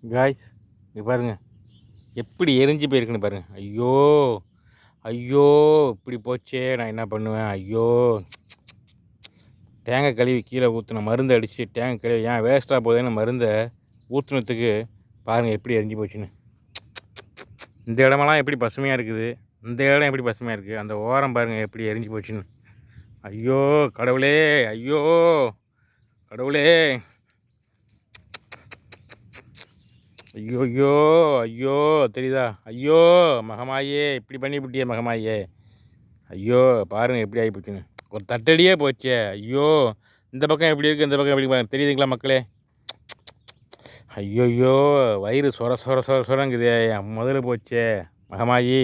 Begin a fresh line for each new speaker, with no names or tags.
Guys இங்கே பாருங்கள் எப்படி எரிஞ்சு போயிருக்குன்னு பாருங்கள். ஐயோ ஐயோ இப்படி போச்சே, நான் என்ன பண்ணுவேன்? ஐயோ தேங்காய் கழுவி கீழே ஊற்றின மருந்து அடித்து தேங்காய் கழுவி ஏன் வேஸ்ட்டாக போகுதுன்னு மருந்தை ஊற்றுனதுக்கு பாருங்கள் எப்படி எரிஞ்சு போச்சுன்னு. இந்த இடமெல்லாம் எப்படி பசுமையாக இருக்குது, இந்த இடம் எப்படி பசுமையாக இருக்குது, அந்த ஓரம் பாருங்கள் எப்படி எரிஞ்சு போச்சுன்னு. ஐயோ கடவுளே, ஐயோ கடவுளே, ஐயோ ஐயோ ஐயோ தெரியுதா? ஐயோ மகமாயே இப்படி பண்ணிவிட்டியே மகமாயே. ஐயோ பாருங்கள் எப்படி ஆகி போச்சுன்னு. ஒரு தட்டடியே போச்சே. ஐயோ இந்த பக்கம் எப்படி இருக்குது, இந்த பக்கம் எப்படி பாருங்க தெரியுதுங்களா மக்களே? ஐயோயோ வயிறு சொர சொர சொர சொரங்குதே, முதல்ல போச்சே மகமாயி.